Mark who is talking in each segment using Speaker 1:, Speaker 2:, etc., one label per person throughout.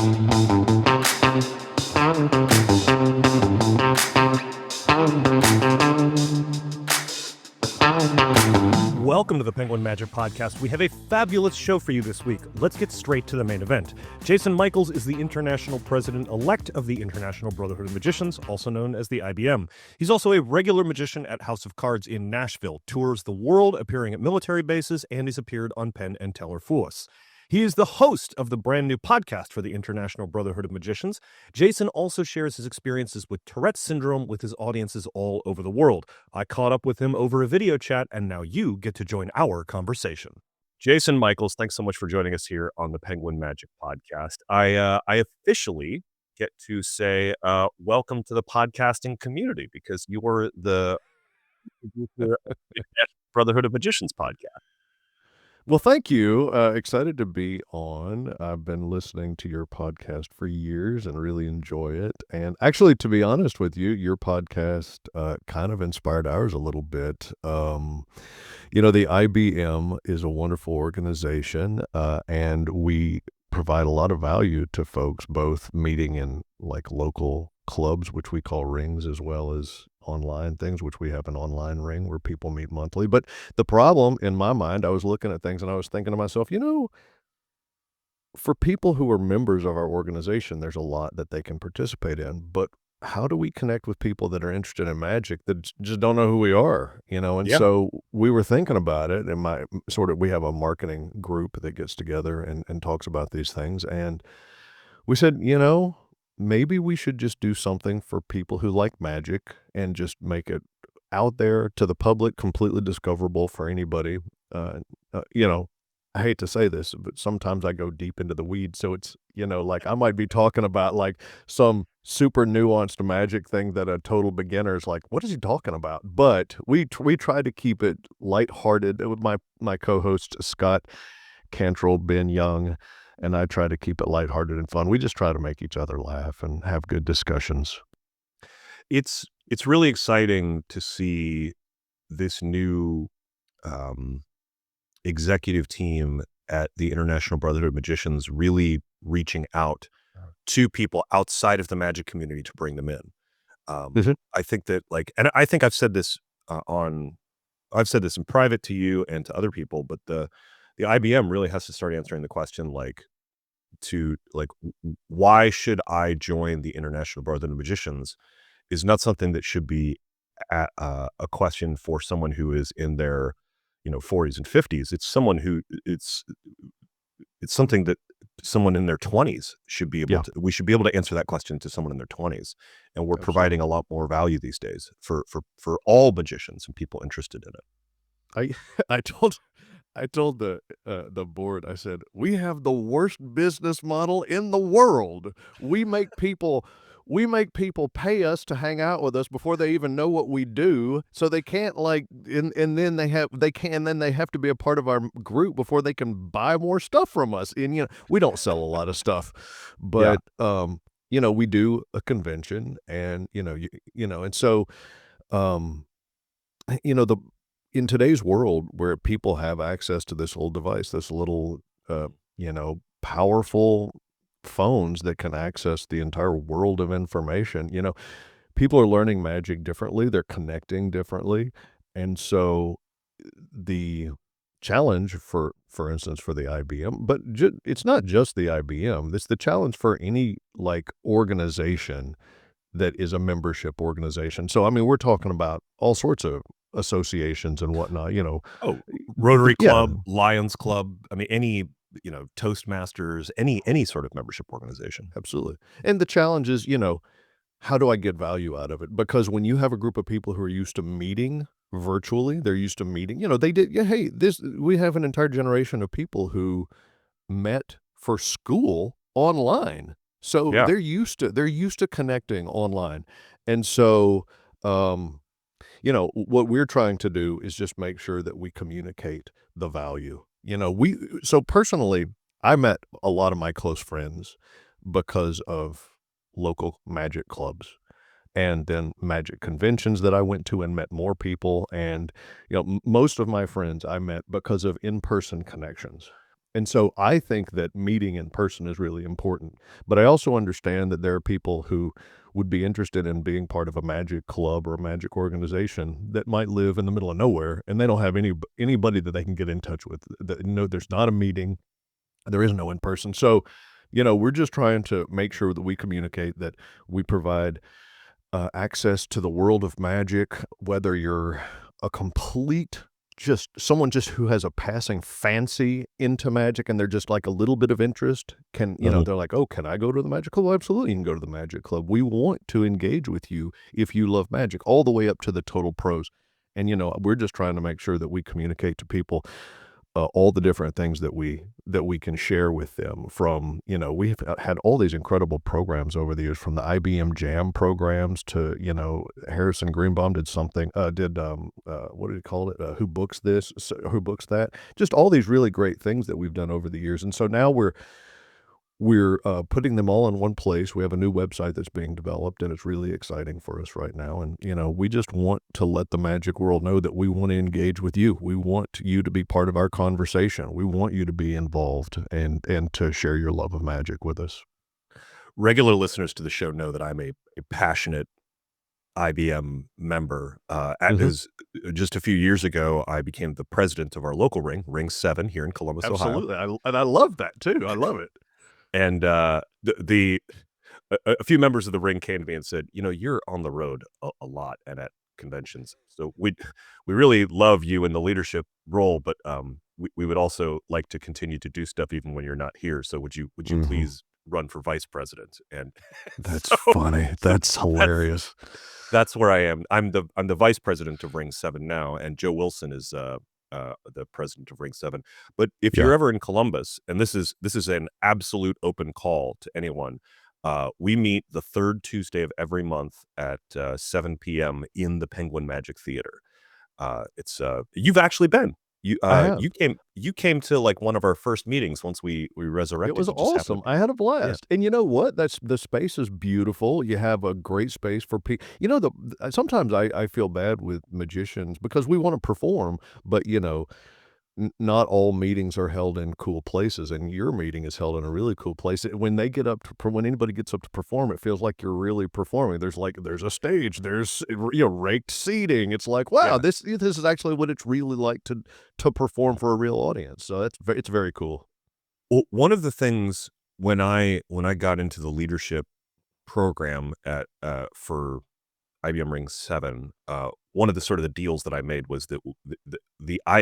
Speaker 1: Welcome to the Penguin Magic Podcast. We have a fabulous show for you this week. Let's get straight to the main event. Jason Michaels is the International President-elect of the International Brotherhood of Magicians, also known as the IBM. He's also a regular magician at House of Cards in Nashville, tours the world appearing at military bases, and he's appeared on Penn and Teller Fools. He is the host of the brand new podcast for the International Brotherhood of Magicians. Jason also shares his experiences with Tourette syndrome with his audiences all over the world. I caught up with him over a video chat, and now you get to join our conversation. Jason Michaels, thanks so much for joining us here on the Penguin Magic Podcast. I officially get to say welcome to the podcasting community because you were the Brotherhood of Magicians podcast.
Speaker 2: Well, thank you. Excited to be on. I've been listening to your podcast for years and really enjoy it. And actually, to be honest with you, your podcast kind of inspired ours a little bit. The IBM is a wonderful organization, and we provide a lot of value to folks, both meeting in like local clubs, which we call rings, as well as online things, which we have an online ring where people meet monthly. But the problem in my mind, I was looking at things and I was thinking to myself, for people who are members of our organization, there's a lot that they can participate in, but how do we connect with people that are interested in magic that just don't know who we are, And so we were thinking about it, and we have a marketing group that gets together and talks about these things. And we said, maybe we should just do something for people who like magic and just make it out there to the public, completely discoverable for anybody. I hate to say this, but sometimes I go deep into the weeds. So it's, like I might be talking about like some super nuanced magic thing that a total beginner is like, what is he talking about? But we try to keep it lighthearted with my co-host, Scott Cantrell, Ben Young, and I try to keep it lighthearted and fun. We just try to make each other laugh and have good discussions.
Speaker 1: It's really exciting to see this new executive team at the International Brotherhood of Magicians really reaching out to people outside of the magic community to bring them in. I think that and I think I've said this in private to you and to other people, but the IBM really has to start answering the question why should I join the International Brotherhood of Magicians is not something that should be a question for someone who is in their 40s and 50s. It's someone who it's something that someone in their 20s should be able to. We should be able to answer that question to someone in their 20s, and we're providing a lot more value these days for all magicians and people interested in
Speaker 2: it. I told the board, I said, we have the worst business model in the world. We make people pay us to hang out with us before they even know what we do. So they can't and then they have to be a part of our group before they can buy more stuff from us. And, we don't sell a lot of stuff, but, we do a convention and, and so, in today's world where people have access to this little device, this little, powerful phones that can access the entire world of information, people are learning magic differently. They're connecting differently. And so the challenge for instance, for the IBM, but it's not just the IBM. It's the challenge for any organization that is a membership organization. So, we're talking about all sorts of associations and whatnot,
Speaker 1: Rotary Club, Lions Club. Any, Toastmasters, any sort of membership organization.
Speaker 2: Absolutely. And the challenge is, how do I get value out of it? Because when you have a group of people who are used to meeting virtually, they're used to meeting, we have an entire generation of people who met for school online. So they're used to connecting online. And so, what we're trying to do is just make sure that we communicate the value. So personally, I met a lot of my close friends because of local magic clubs and then magic conventions that I went to and met more people. And, most of my friends I met because of in-person connections. And so I think that meeting in person is really important. But I also understand that there are people who would be interested in being part of a magic club or a magic organization that might live in the middle of nowhere, and they don't have anybody that they can get in touch with. There's not a meeting. There is no in person. So, we're just trying to make sure that we communicate, that we provide access to the world of magic, whether you're a complete just someone just who has a passing fancy into magic and they're just like a little bit of interest
Speaker 1: Mhm.
Speaker 2: they're like, "Oh, can I go to the magic club?" Absolutely, you can go to the magic club. We want to engage with you if you love magic, all the way up to the total pros. And, we're just trying to make sure that we communicate to people all the different things that we can share with them. From we've had all these incredible programs over the years, from the IBM Jam programs to Harrison Greenbaum did something did what did he call it, Who Books This, Who Books That, just all these really great things that we've done over the years. And so now we're putting them all in one place. We have a new website that's being developed, and it's really exciting for us right now. And, we just want to let the magic world know that we want to engage with you. We want you to be part of our conversation. We want you to be involved and to share your love of magic with us.
Speaker 1: Regular listeners to the show know that I'm a passionate IBM member.
Speaker 2: Mhm.
Speaker 1: Just a few years ago, I became the president of our local ring, Ring 7 here in Columbus, Ohio.
Speaker 2: Absolutely. And I love that too. I love it.
Speaker 1: And a few members of the ring came to me and said, you're on the road a lot and at conventions. So we really love you in the leadership role, but we would also like to continue to do stuff even when you're not here. So would you
Speaker 2: Mhm.
Speaker 1: please run for vice president? And
Speaker 2: That's
Speaker 1: so
Speaker 2: funny.
Speaker 1: so
Speaker 2: That's
Speaker 1: that's
Speaker 2: hilarious.
Speaker 1: that's where I am. I'm the vice president of Ring 7 now, and Joe Wilson is the president of Ring 7. But if
Speaker 2: Yeah.
Speaker 1: you're ever in Columbus, and this is an absolute open call to anyone, we meet the third Tuesday of every month at 7 p.m. in the Penguin Magic Theater. It's you've actually been. You
Speaker 2: I
Speaker 1: uh
Speaker 2: have.
Speaker 1: you came to like one of our first meetings once we
Speaker 2: It
Speaker 1: resurrected.
Speaker 2: was
Speaker 1: You just happened
Speaker 2: awesome.
Speaker 1: to be
Speaker 2: I had a
Speaker 1: yeah.
Speaker 2: blast. And you know what? That's the space is beautiful. You have a great space for people. Sometimes I feel bad with magicians because we want to perform, but not all meetings are held in cool places, and your meeting is held in a really cool place. When they get up to when anybody gets up to perform, it feels like you're really performing. There's a stage, there's raked seating. It's like, wow,
Speaker 1: Yeah.
Speaker 2: this is actually what it's really like to perform for a real audience. So it's very cool.
Speaker 1: Well, one of the things when I got into the leadership program at for IBM Ring 7, one of the sort of the deals that I made was that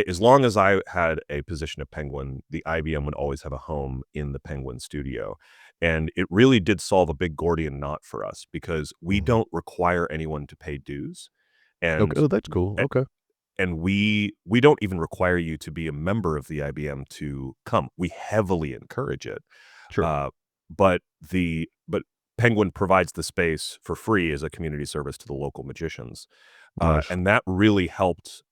Speaker 1: as long as I had a position at Penguin, the IBM would always have a home in the Penguin studio. And it really did solve a big Gordian knot for us because we
Speaker 2: Mhm.
Speaker 1: don't require anyone to pay dues.
Speaker 2: Okay.
Speaker 1: And
Speaker 2: Oh, that's cool. Okay.
Speaker 1: and we don't even require you to be a member of the IBM to come. We heavily encourage it.
Speaker 2: Sure.
Speaker 1: Uh, but Penguin provides the space for free as a community service to the local magicians,
Speaker 2: Nice.
Speaker 1: and that really helped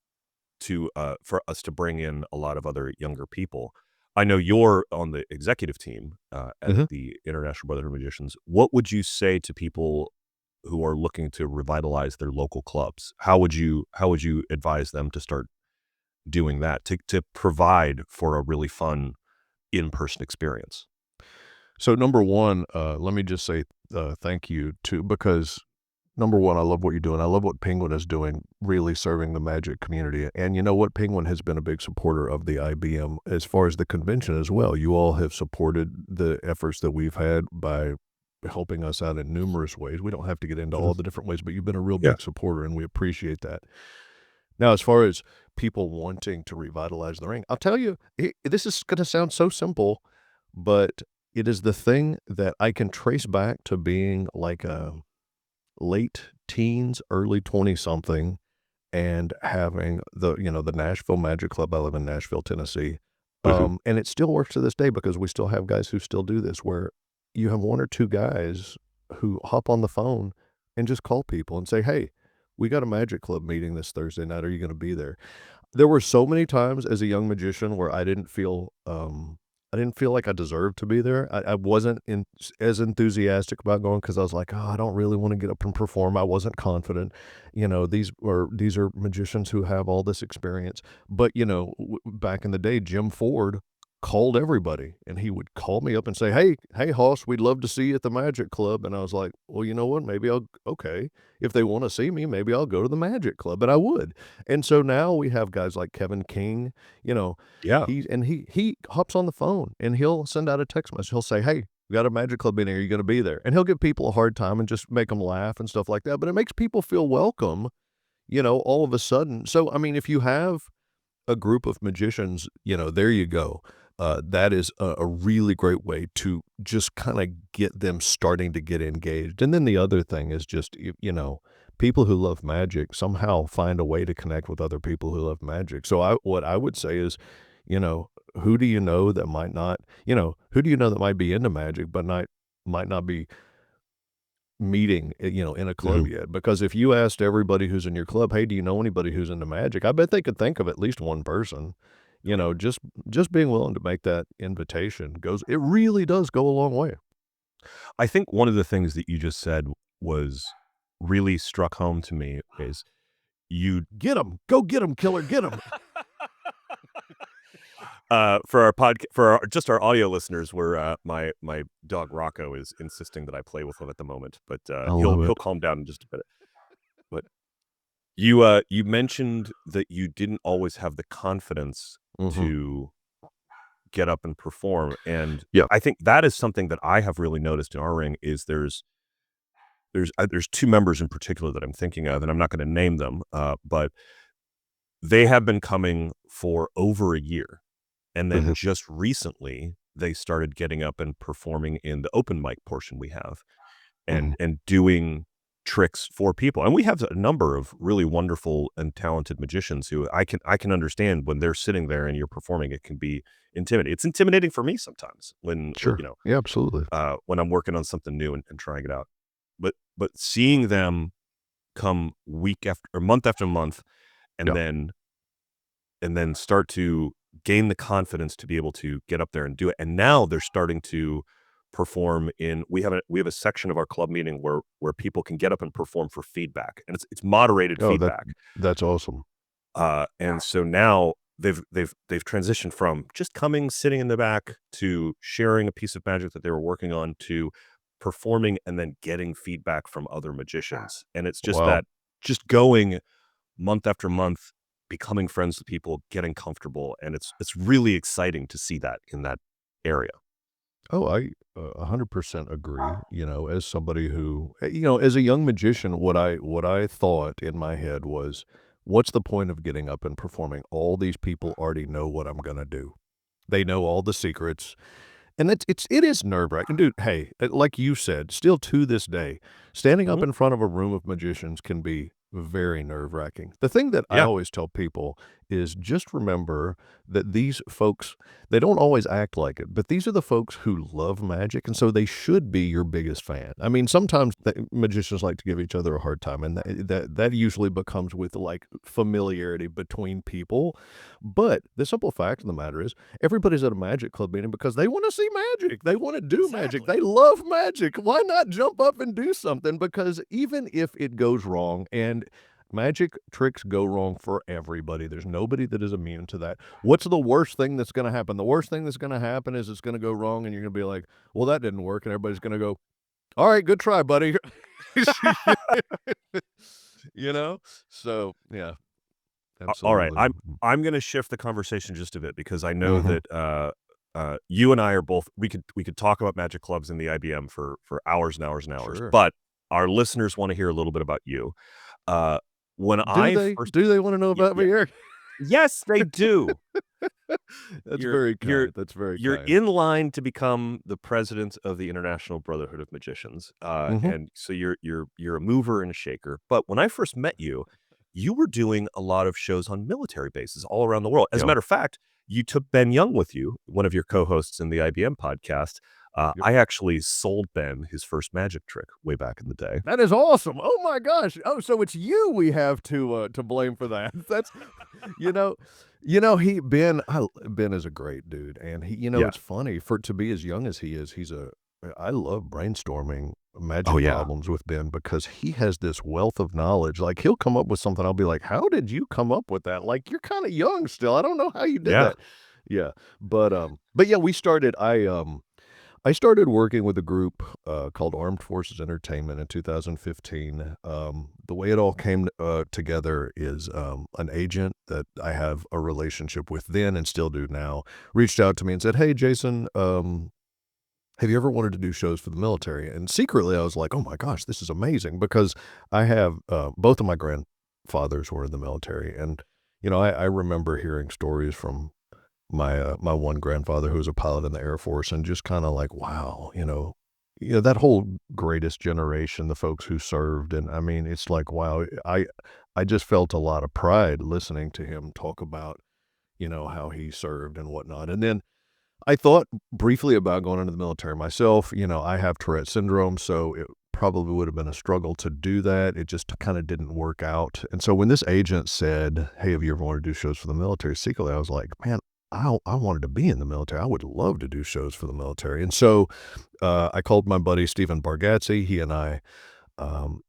Speaker 1: for us to bring in a lot of other younger people. I know you're on the executive team at
Speaker 2: Mhm.
Speaker 1: the International Brotherhood of Magicians. What would you say to people who are looking to revitalize their local clubs? How would you advise them to start doing that to provide for a really fun in-person experience?
Speaker 2: So number one, let me just say thank you to because number one, I love what you're doing. I love what Penguin is doing, really serving the magic community. And you know what? Penguin has been a big supporter of the IBM as far as the convention as well. You all have supported the efforts that we've had by helping us out in numerous ways. We don't have to get into
Speaker 1: Mhm.
Speaker 2: all the different ways, but you've been a real
Speaker 1: Yeah.
Speaker 2: big supporter, and we appreciate that. Now, as far as people wanting to revitalize the ring, I'll tell you, this is going to sound so simple, but it is the thing that I can trace back to being like a late teens, early 20 something, and having the Nashville Magic Club. I live in Nashville, Tennessee.
Speaker 1: Mhm.
Speaker 2: And it still works to this day because we still have guys who still do this, where you have one or two guys who hop on the phone and just call people and say, "Hey, we got a Magic Club meeting this Thursday night. Are you going to be there?" There were so many times as a young magician where I didn't feel like I deserved to be there. I wasn't as enthusiastic about going because I was like, "Oh, I don't really wanna get up and perform." I wasn't confident. These are magicians who have all this experience. But, back in the day, Jim Ford called everybody, and he would call me up and say, hey, Hoss, we'd love to see you at the Magic Club. And I was like, well, you know what? Maybe okay. If they want to see me, maybe I'll go to the Magic Club. And I would. And so now we have guys like Kevin King,
Speaker 1: Yeah.
Speaker 2: he hops on the phone and he'll send out a text message. He'll say, hey, we got a Magic Club meeting. Are you going to be there? And he'll give people a hard time and just make them laugh and stuff like that. But it makes people feel welcome, all of a sudden. So, I mean, if you have a group of magicians, there you go. That is a really great way to just kind of get them starting to get engaged. And then the other thing is just, people who love magic somehow find a way to connect with other people who love magic. So what I would say is, who do you know that might not, who do you know that might be into magic, but might not be meeting, in a club
Speaker 1: Mhm.
Speaker 2: yet? Because if you asked everybody who's in your club, hey, do you know anybody who's into magic? I bet they could think of at least one person. Just being willing to make that invitation it really does go a long way.
Speaker 1: I think one of the things that you just said was really struck home to me is you
Speaker 2: Get them, go get them, killer, get them.
Speaker 1: for our just our audio listeners, where my dog Rocco is insisting that I play with him at the moment, but
Speaker 2: I
Speaker 1: he'll
Speaker 2: love it.
Speaker 1: calm down in just a bit. But you mentioned that you didn't always have the confidence
Speaker 2: Mhm.
Speaker 1: to get up and perform, and
Speaker 2: Yeah.
Speaker 1: I think that is something that I have really noticed in our ring. Is there's two members in particular that I'm thinking of, and I'm not going to name them, but they have been coming for over a year. And then
Speaker 2: Mhm.
Speaker 1: just recently, they started getting up and performing in the open mic portion we have,
Speaker 2: Mhm.
Speaker 1: and doing tricks for people. And we have a number of really wonderful and talented magicians who I can understand when they're sitting there and you're performing, it can be intimidating. It's intimidating for me sometimes
Speaker 2: Sure. Yeah, absolutely.
Speaker 1: when I'm working on something new and trying it out. But seeing them come week after month, and
Speaker 2: Yeah.
Speaker 1: then start to gain the confidence to be able to get up there and do it. And now they're starting to perform we have a section of our club meeting where people can get up and perform for feedback, and it's moderated
Speaker 2: Oh,
Speaker 1: feedback.
Speaker 2: that's awesome.
Speaker 1: And so now they've transitioned from just coming, sitting in the back, to sharing a piece of magic that they were working on, to performing and then getting feedback from other magicians. And it's just
Speaker 2: Wow.
Speaker 1: that, just going month after month, becoming friends with people, getting comfortable, and it's really exciting to see that in that area.
Speaker 2: Oh, I 100% agree. As somebody who, as a young magician, what I thought in my head was, what's the point of getting up and performing? All these people already know what I'm gonna do. They know all the secrets. And it is nerve-wracking. Dude, hey, like you said, still to this day, standing up
Speaker 1: Mhm.
Speaker 2: in front of a room of magicians can be very nerve-wracking. The thing that I
Speaker 1: Yeah.
Speaker 2: always tell people is just remember that these folks, they don't always act like it, but these are the folks who love magic, and so they should be your biggest fan. I mean, sometimes magicians like to give each other a hard time, and that usually becomes with, like, familiarity between people, but the simple fact of the matter is everybody's at a magic club meeting because they wanna see magic, they wanna do magic,
Speaker 1: Exactly.
Speaker 2: they love magic. Why not jump up and do something? Because even if it goes wrong, and magic tricks go wrong for everybody, there's nobody that is immune to that. What's the worst thing that's gonna happen? The worst thing that's gonna happen is it's gonna go wrong, and you're gonna be like, "Well, that didn't work," and everybody's gonna go, "Alright, good try, buddy." You know? So, yeah,
Speaker 1: All right,
Speaker 2: absolutely.
Speaker 1: I'm gonna shift the conversation just a bit, because I know
Speaker 2: Mhm.
Speaker 1: that you and I are both, we could talk about magic clubs in the IBM for hours and hours and hours,
Speaker 2: Sure.
Speaker 1: but our listeners want to hear a little bit about you. Uh, when
Speaker 2: Do
Speaker 1: I
Speaker 2: they?
Speaker 1: first,
Speaker 2: Do they wanna know about
Speaker 1: yeah,
Speaker 2: me, Eric?
Speaker 1: yes, they do.
Speaker 2: That's
Speaker 1: You're
Speaker 2: very
Speaker 1: you're
Speaker 2: kind, that's very
Speaker 1: you're
Speaker 2: kind.
Speaker 1: in line to become the president of the International Brotherhood of Magicians,
Speaker 2: Mhm.
Speaker 1: and so you're a mover and a shaker. But when I first met you, you were doing a lot of shows on military bases all around the world. As a
Speaker 2: Yeah.
Speaker 1: matter of fact, you took Ben Young with you, one of your co-hosts in the IBM podcast.
Speaker 2: Yep.
Speaker 1: I actually sold Ben his first magic trick way back in the day.
Speaker 2: That is awesome. Oh my gosh. Oh, so it's you we have to blame for that. That's you know he Ben is a great dude, and
Speaker 1: Yeah.
Speaker 2: it's funny for to be as young as he is, I love brainstorming
Speaker 1: Oh
Speaker 2: magic
Speaker 1: yeah.
Speaker 2: problems with Ben because he has this wealth of knowledge. Like, he'll come up with something, I'll be like, "How did you come up with that? Like, you're kinda young still. I don't know how you did
Speaker 1: Yeah.
Speaker 2: that." Yeah, but yeah, I started working with a group called Armed Forces Entertainment in 2015. The way it all came together is an agent that I have a relationship with then and still do now reached out to me and said, "Hey, Jason, have you ever wanted to do shows for the military?" And secretly, I was like, "Oh my gosh, this is amazing!" Because I have both of my grandfathers were in the military, and I remember hearing stories from my one grandfather who was a pilot in the Air Force, and just kind of like, wow, that whole greatest generation, the folks who served, and I mean, it's like, wow, I just felt a lot of pride listening to him talk about how he served and whatnot, and then I thought briefly about going into the military myself. I have Tourette syndrome, so it probably would have been a struggle to do that. It just kind of didn't work out. And so when this agent said, "Hey, have you ever wanted to do shows for the military?" Secretly, I was like, man, I wanted to be in the military. I would love to do shows for the military. And so I called my buddy Stephen Bargatze. He and I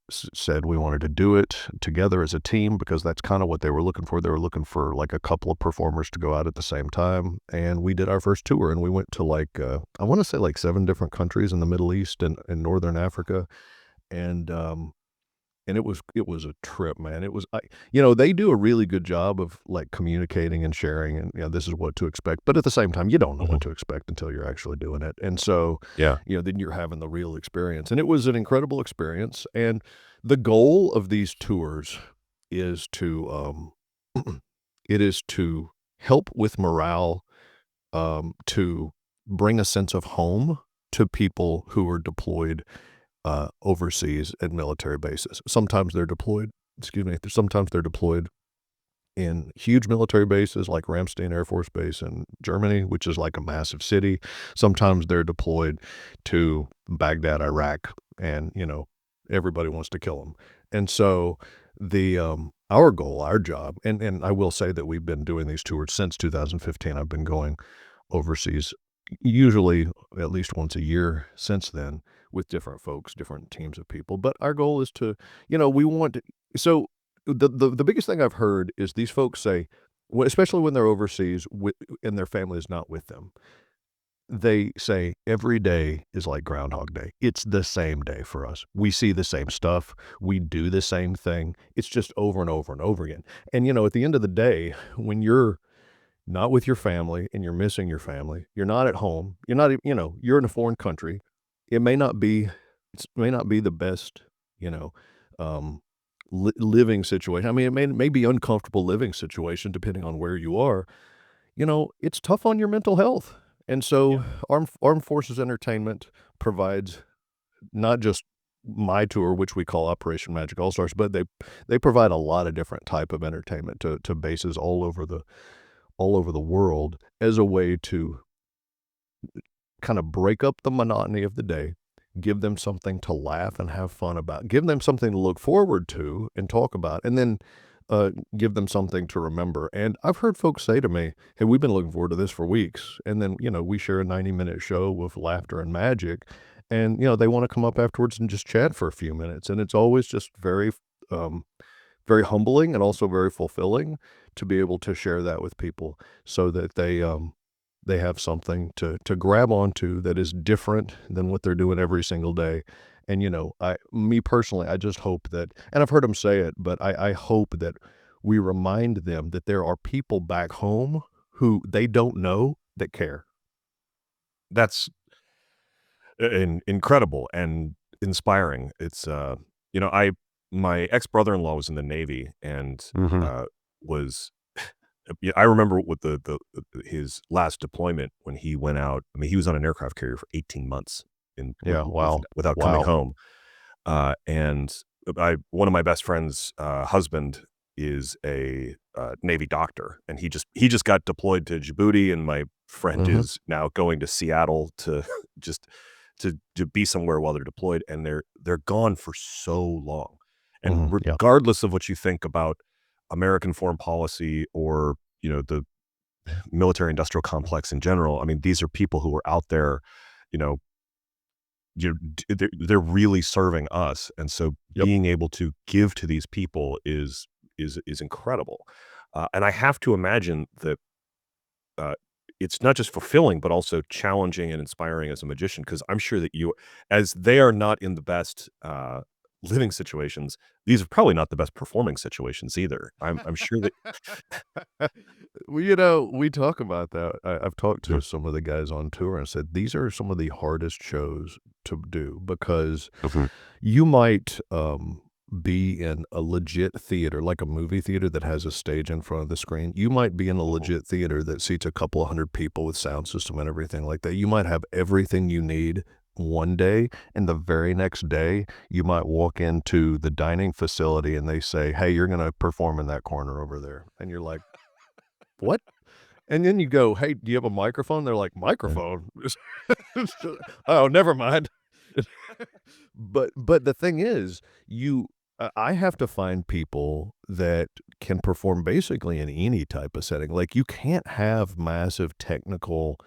Speaker 2: said we wanted to do it together as a team because that's kind of what they were looking for. They were looking for like a couple of performers to go out at the same time. And we did our first tour, and we went to I want to say like 7 different countries in the Middle East and Northern Africa. And, and it was a trip, man. They do a really good job of like communicating and sharing, and this is what to expect. But at the same time, you don't know
Speaker 1: Mhm.
Speaker 2: what to expect until you're actually doing it. And so,
Speaker 1: Yeah.
Speaker 2: then you're having the real experience. And it was an incredible experience. And the goal of these tours is it is to help with morale, to bring a sense of home to people who are deployed overseas at military bases. Sometimes they're deployed in huge military bases like Ramstein Air Force Base in Germany, which is like a massive city. Sometimes they're deployed to Baghdad, Iraq, and everybody wants to kill them. And so our goal, our job, and I will say that we've been doing these tours since 2015. I've been going overseas, usually at least once a year since then, with different folks, different teams of people. But our goal is to, we want to, so the biggest thing I've heard is these folks say, especially when they're overseas and their family is not with them, they say every day is like Groundhog Day. It's the same day for us. We see the same stuff. We do the same thing. It's just over and over and over again. And, at the end of the day, when you're not with your family and you're missing your family, you're not at home, you're not, you're in a foreign country. It may not be the best, you know, um, living situation. I mean, it may be uncomfortable living situation depending on where you are. It's tough on your mental health. And
Speaker 1: Yeah.
Speaker 2: so Armed Forces Entertainment provides not just my tour, which we call Operation Magic All Stars, but they provide a lot of different type of entertainment to bases all over the world as a way to kind of break up the monotony of the day, give them something to laugh and have fun about, give them something to look forward to and talk about, and then give them something to remember. And I've heard folks say to me, "Hey, we've been looking forward to this for weeks." And then, we share a 90-minute show with laughter and magic. And, they want to come up afterwards and just chat for a few minutes. And it's always just um, very humbling and also very fulfilling to be able to share that with people so that they have something to grab onto that is different than what they're doing every single day. And, me personally, I just hope that, and I've heard them say it, but I hope that we remind them that there are people back home who they don't know that care.
Speaker 1: That's incredible and inspiring. I my ex-brother-in-law was in the Navy and
Speaker 2: Mhm.
Speaker 1: was yeah, I remember with his last deployment when he went out. I mean, he was on an aircraft carrier for 18 months in
Speaker 2: Yeah, wow.
Speaker 1: without coming
Speaker 2: Wow.
Speaker 1: home. And one of my best friend's husband is a Navy doctor, and he just got deployed to Djibouti, and my friend
Speaker 2: Mhm,
Speaker 1: is now going to Seattle to just to be somewhere while they're deployed, and they're gone for so long. And
Speaker 2: mhm, yeah,
Speaker 1: regardless of what you think about American foreign policy or the military industrial complex in general, I mean, these are people who are out there, you know, they're really serving us, and so
Speaker 2: yep,
Speaker 1: being able to give to these people is incredible. And I have to imagine that uh, it's not just fulfilling, but also challenging and inspiring as a magician. Because I'm sure that you, as they are not in the best living situations, these are probably not the best performing situations either. I'm sure that.
Speaker 2: Well, we talk about that. I've talked
Speaker 1: Mhm.
Speaker 2: to some of the guys on tour and said these are some of the hardest shows to do because
Speaker 1: Mhm.
Speaker 2: you might be in a legit theater, like a movie theater that has a stage in front of the screen. You might be in a
Speaker 1: Mhm.
Speaker 2: legit theater that seats a couple of hundred people with sound system and everything like that. You might have everything you need one day, and the very next day, you might walk into the dining facility and they say, "Hey, you're going to perform in that corner over there." And you're like, "What?" And then you go, "Hey, do you have a microphone?" They're like,
Speaker 1: Yeah.
Speaker 2: "Microphone?" Oh, never mind. But the thing is, I have to find people that can perform basically in any type of setting. Like, you can't have massive technical,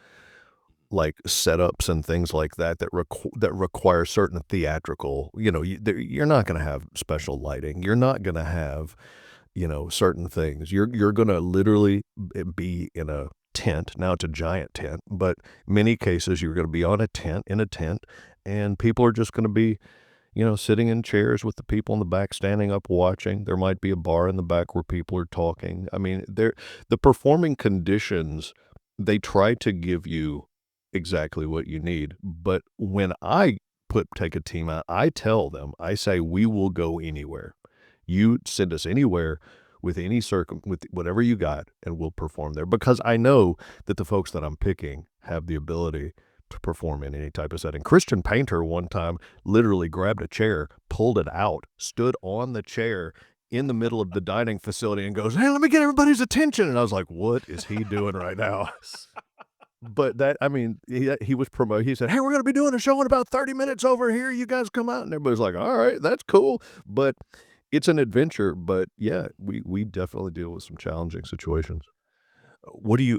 Speaker 2: like, setups and things like that that require certain theatrical, you're not gonna have special lighting. You're not gonna have, certain things. You're gonna literally be in a tent. Now it's a giant tent, but many cases you're gonna be on a tent in a tent, and people are just gonna be, sitting in chairs with the people in the back standing up watching. There might be a bar in the back where people are talking. I mean, the performing conditions, they try to give you exactly what you need. But when I take a team out, I tell them, I say, we will go anywhere. You send us anywhere with with whatever you got, and we'll perform there. Because I know that the folks that I'm picking have the ability to perform in any type of setting. Christian Painter one time literally grabbed a chair, pulled it out, stood on the chair in the middle of the dining facility and goes, "Hey, let me get everybody's attention." And I was like, "What is he doing right now?" But I mean, he was promoting. He said, "Hey, we're going to be doing a show in about 30 minutes over here. You guys come out." And everybody's like, "All right, that's cool." But it's an adventure. But yeah, we definitely deal with some challenging situations.
Speaker 1: What do you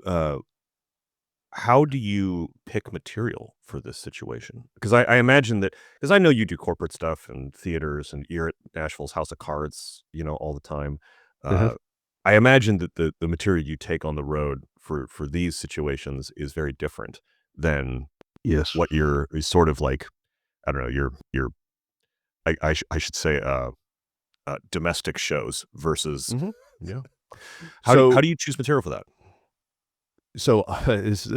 Speaker 1: how do you pick material for this situation? Because I imagine that, because I know you do corporate stuff and theaters, and you're at Nashville's House of Cards, all the time.
Speaker 2: Mhm.
Speaker 1: Uh, I imagine that the material you take on the road for these situations is very different than
Speaker 2: Yes.
Speaker 1: what you're is sort of like, I don't know, your I should say, domestic shows versus
Speaker 2: Mhm. Yeah.
Speaker 1: how
Speaker 2: So
Speaker 1: do you choose material for that?
Speaker 2: So, this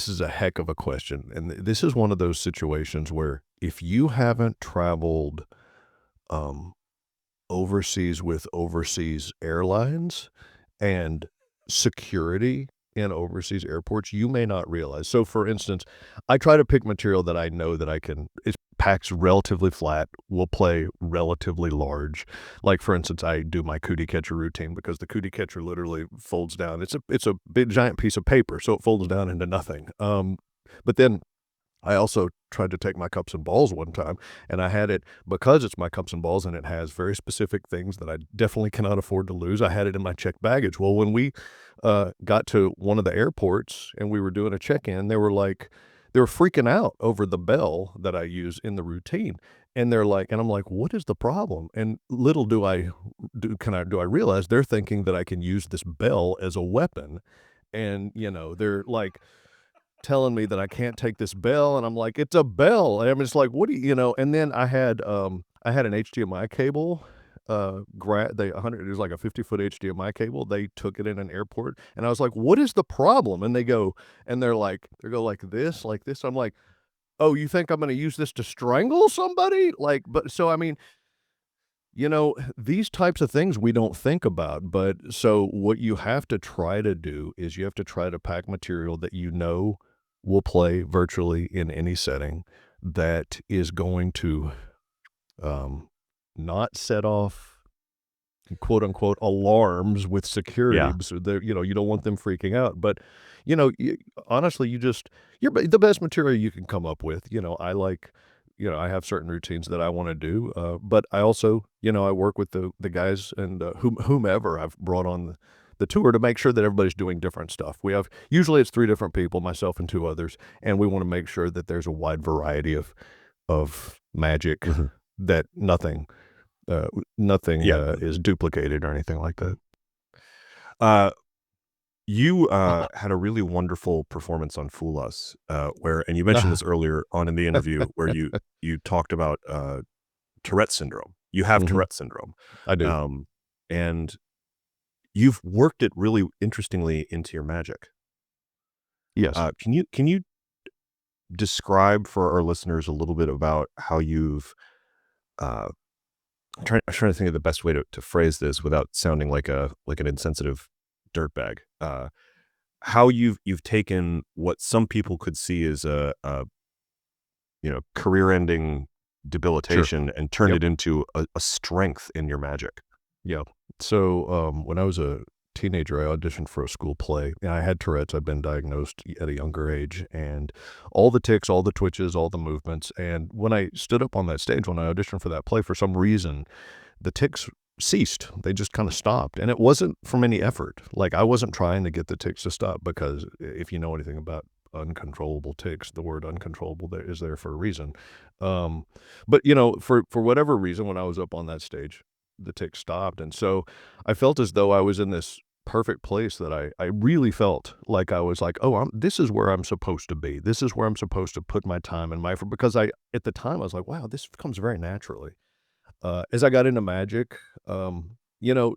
Speaker 2: is a heck of a question, and this is one of those situations where if you haven't traveled, um, overseas with overseas airlines and security in overseas airports, you may not realize. So, for instance, I try to pick material that I know that it packs relatively flat, will play relatively large. Like, for instance, I do my cootie catcher routine because the cootie catcher literally folds down. It's a big giant piece of paper, so it folds down into nothing. But then I also tried to take my cups and balls one time, and I had it because it's my cups and balls and it has very specific things that I definitely cannot afford to lose. I had it in my checked baggage. Well, when we got to one of the airports and we were doing a check-in, they were freaking out over the bell that I use in the routine. And I'm like, what is the problem? And little do I realize they're thinking that I can use this bell as a weapon. And, they're like, telling me that I can't take this bell, and I'm like, "It's a bell." And I'm just like, "What do you?" And then I had an HDMI cable, they 100 it was like a 50-foot HDMI cable. They took it in an airport, and I was like, "What is the problem?" And they go like this. I'm like, "Oh, you think I'm gonna use this to strangle somebody?" Like, but so, I mean, these types of things we don't think about, but so what you have to try to do is you have to try to pack material that will play virtually in any setting that is going to, um, not set off quote unquote "alarms" with security,
Speaker 1: Yeah.
Speaker 2: so you don't want them freaking out, but, honestly, the best material you can come up with. I have certain routines that I wanna do, but I also, I work with the guys and, whomever I've brought on the tour to make sure that everybody's doing different stuff. Usually it's 3 different people, myself and 2 others, and we wanna make sure that there's a wide variety of magic,
Speaker 1: Mhm.
Speaker 2: that nothing
Speaker 1: Yeah.
Speaker 2: is duplicated or anything like that.
Speaker 1: Uh You had a really wonderful performance on Fool Us, and you mentioned this earlier on in the interview, where you talked about Tourette syndrome. You have
Speaker 2: Mhm.
Speaker 1: Tourette syndrome,
Speaker 2: I do.
Speaker 1: um, and you've worked it really interestingly into your magic.
Speaker 2: Yes.
Speaker 1: Can you describe for our listeners a little bit about how you've uh, I'm trying to think of the best way to phrase this without sounding like an insensitive dirtbag. How you've taken what some people could see as a career-ending
Speaker 2: Sure.
Speaker 1: debilitation and turned
Speaker 2: Yep.
Speaker 1: it into a strength in your magic.
Speaker 2: Yeah. So, when I was a teenager, I auditioned for a school play. And I had Tourette's. I'd been diagnosed at a younger age, and all the tics, all the twitches, all the movements. And when I stood up on that stage, when I auditioned for that play, for some reason, the tics ceased. They just kind of stopped. And it wasn't from any effort. Like, I wasn't trying to get the tics to stop, because if you know anything about uncontrollable tics, the word uncontrollable there is there for a reason. Um, but for whatever reason, when I was up on that stage, the tick stopped. And so I felt as though I was in this perfect place, that I really felt like I was like, oh, this is where I'm supposed to be. This is where I'm supposed to put my time and my effort, because at the time, I was like, wow, this comes very naturally. As I got into magic, um, you know,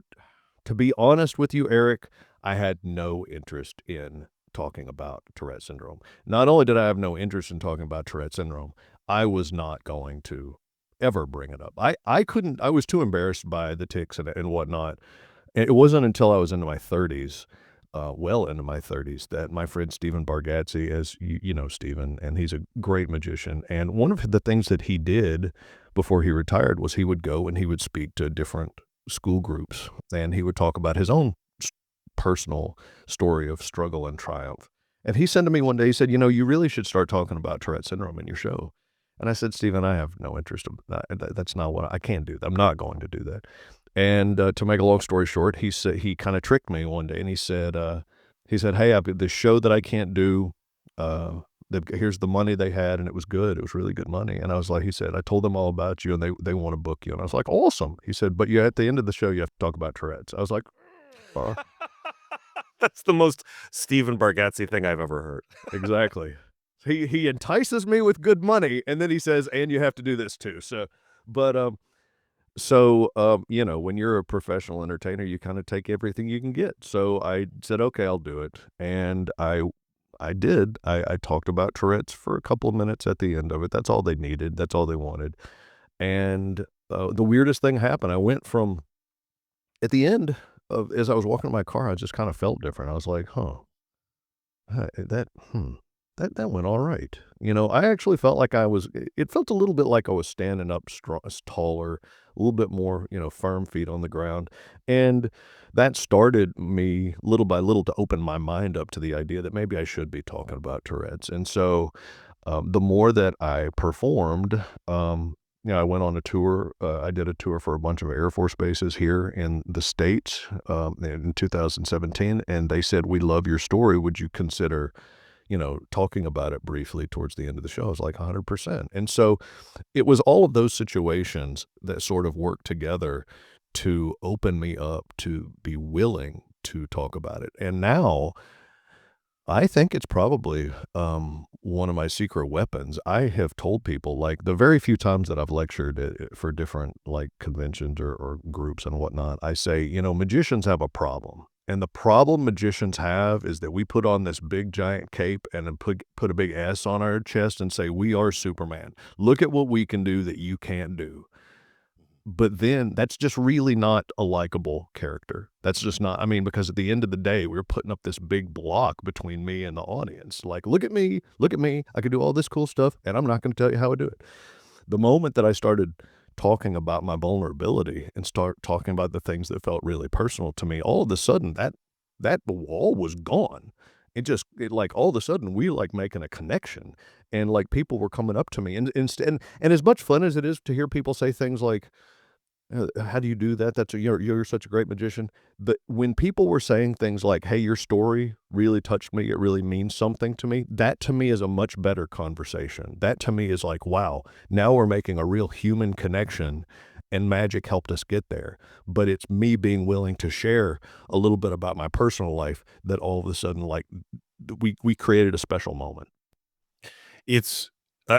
Speaker 2: to be honest with you, Eric, I had no interest in talking about Tourette syndrome. Not only did I have no interest in talking about Tourette syndrome, I was not going to ever bring it up. I couldn't, I was too embarrassed by the tics and whatnot. And it wasn't until I was into my 30s, well into my 30s, that my friend Stephen Bargatze, as you know Stephen, and he's a great magician. And one of the things that he did before he retired was he would go and he would speak to different school groups, and he would talk about his own personal story of struggle and triumph. And he said to me one day, he said, you really should start talking about Tourette syndrome in your show. And I said, Stephen, I have no interest in that. That's not what I can't do. I'm not going to do that. And to make a long story short, he said, he kind of tricked me one day, and he said, hey, I've got this show that I can't do. Uh, here's the money they had, and it was good. It was really good money. And I was like, he said, I told them all about you, and they want to book you. And I was like, awesome. He said, but at the end of the show, you have to talk about Tourette's. I was like, uh,
Speaker 1: That's the most Stephen Bargatze thing I've ever heard.
Speaker 2: exactly. He entices me with good money, and then he says, and you have to do this too. But when you're a professional entertainer, you kind of take everything you can get. So I said, okay, I'll do it. And I did. I talked about Tourette's for a couple of minutes at the end of it. That's all they needed. That's all they wanted. And the weirdest thing happened. I went from, at the end as I was walking to my car, I just kind of felt different. I was like, huh, that, that went all right. I actually felt like it felt a little bit like I was standing up strong, taller, a little bit more, firm feet on the ground. And that started me little by little to open my mind up to the idea that maybe I should be talking about Tourette's. And so the more that I performed, I went on a tour. I did a tour for a bunch of Air Force bases here in the States in 2017. And they said, we love your story. Would you consider talking about it briefly towards the end of the show? I was like 100%. And so it was all of those situations that sort of worked together to open me up to be willing to talk about it. And now I think it's probably one of my secret weapons. I have told people, like, the very few times that I've lectured for different like conventions or groups and whatnot, I say, magicians have a problem. And the problem magicians have is that we put on this big giant cape and then put a big S on our chest and say, we are Superman. Look at what we can do that you can't do. But then that's just really not a likable character. That's just not, I mean, because at the end of the day, we're putting up this big block between me and the audience. Like, look at me, I can do all this cool stuff, and I'm not going to tell you how I do it. The moment that I started talking about my vulnerability and start talking about the things that felt really personal to me, all of a sudden that wall was gone. It like all of a sudden we like making a connection, and like people were coming up to me, and as much fun as it is to hear people say things like, how do you do that? You're such a great magician. But when people were saying things like, hey, your story really touched me, it really means something to me, that to me is a much better conversation. That to me is like, wow, now we're making a real human connection. and magic helped us get there. But it's me being willing to share a little bit about my personal life that all of a sudden, like, we created a special moment.
Speaker 1: It's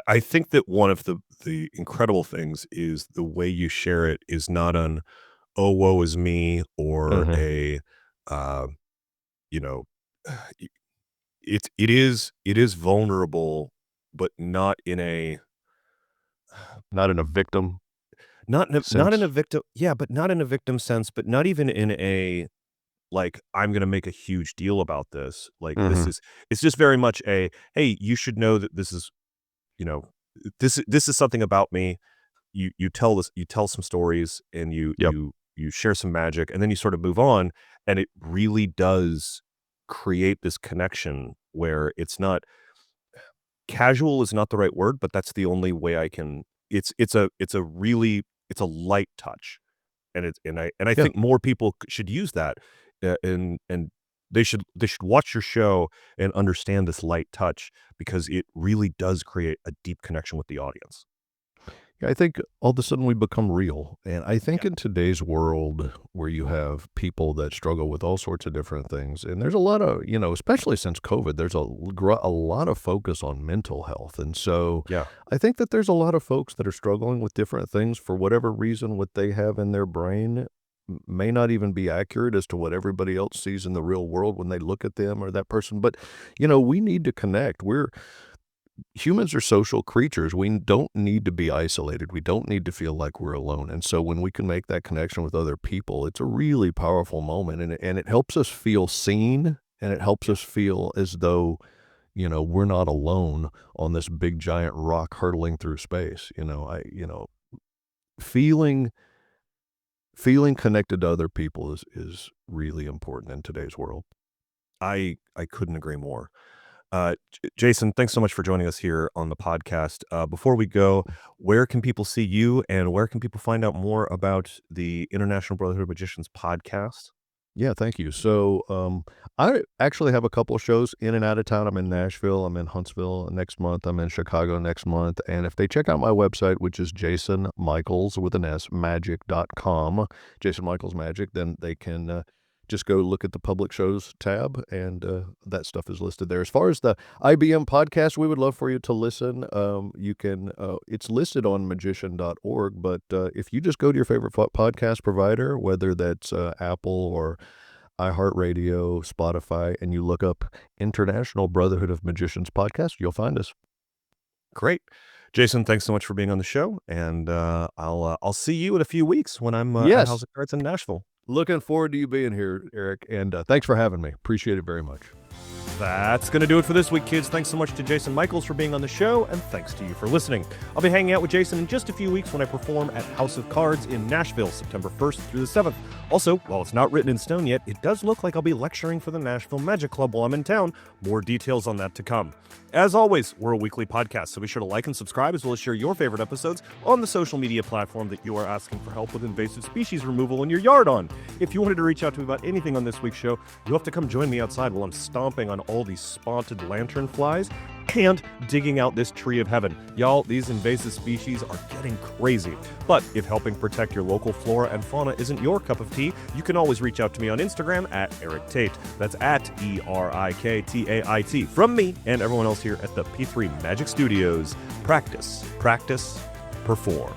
Speaker 1: I think that one of the incredible things is the way you share it is not an, "Oh, woe is me," or
Speaker 2: Mhm.
Speaker 1: a, uh, you know, y it is vulnerable, but not in a
Speaker 2: Not in a victim
Speaker 1: not in a
Speaker 2: sense.
Speaker 1: victim yeah, but not in a victim sense, but not even in a, like, "I'm gonna make a huge deal about this." Like, this
Speaker 2: Mhm.
Speaker 1: is it's just very much a, "Hey, you should know that this is, you know, this is something about me." You tell some stories, and
Speaker 2: Yep.
Speaker 1: you share some magic, and then you sort of move on, and it really does create this connection where it's not casual is not the right word, but that's the only way I can it's a really it's a light touch, and I
Speaker 2: Yeah.
Speaker 1: think more people should use that, and they should watch your show and understand this light touch because it really does create a deep connection with the audience.
Speaker 2: Yeah, I think all of a sudden we become real. And I think
Speaker 1: Yeah.
Speaker 2: in today's world where you have people that struggle with all sorts of different things, and there's a lot of, especially since COVID, there's a lot of focus on mental health. And so
Speaker 1: Yeah.
Speaker 2: I think that there's a lot of folks that are struggling with different things for whatever reason, what they have in their brain may not even be accurate as to what everybody else sees in the real world when they look at them or that person. But, we need to connect. Humans are social creatures. We don't need to be isolated. We don't need to feel like we're alone. And so when we can make that connection with other people, it's a really powerful moment, and it helps us feel seen, and it helps
Speaker 1: Yeah.
Speaker 2: us feel as though, we're not alone on this big giant rock hurtling through space. Feeling feeling connected to other people is really important in today's world.
Speaker 1: I couldn't agree more. Jason, thanks so much for joining us here on the podcast. Before we go, where can people see you, and where can people find out more about the International Brotherhood of Magicians podcast?
Speaker 2: Yeah, thank you. So, I actually have a couple of shows in and out of town. I'm in Nashville, I'm in Huntsville next month, I'm in Chicago next month. And if they check out my website, which is Jason Michaels with an S, magic.com, Jason Michaels Magic, then they can just go look at the public shows tab, and that stuff is listed there. As far as the IBM podcast, we would love for you to listen. It's listed on magician.org, but if you just go to your favorite podcast provider, whether that's Apple or iHeartRadio, Spotify, and you look up International Brotherhood of Magicians podcast, you'll find us.
Speaker 1: Great. Jason, thanks so much for being on the show, and I'll see you in a few weeks when I'm at House
Speaker 2: Yes.
Speaker 1: of Cards in Nashville.
Speaker 2: Looking forward to you being here, Eric, and thanks for having me. Appreciate it very much.
Speaker 1: That's going to do it for this week, kids. Thanks so much to Jason Michaels for being on the show, and thanks to you for listening. I'll be hanging out with Jason in just a few weeks when I perform at House of Cards in Nashville, September 1st through the 7th. Also, while it's not written in stone yet, it does look like I'll be lecturing for the Nashville Magic Club while I'm in town. More details on that to come. As always, we're a weekly podcast, so be sure to like and subscribe, as well as share your favorite episodes on the social media platform that you are asking for help with invasive species removal in your yard on. If you wanted to reach out to me about anything on this week's show, you'll have to come join me outside while I'm stomping on all these spotted lantern flies and digging out this tree of heaven. Y'all, these invasive species are getting crazy. But if helping protect your local flora and fauna isn't your cup of tea, you can always reach out to me on Instagram at Eric Tate. That's at ERIKTAIT. From me and everyone else here at the P3 Magic Studios, practice, practice, perform.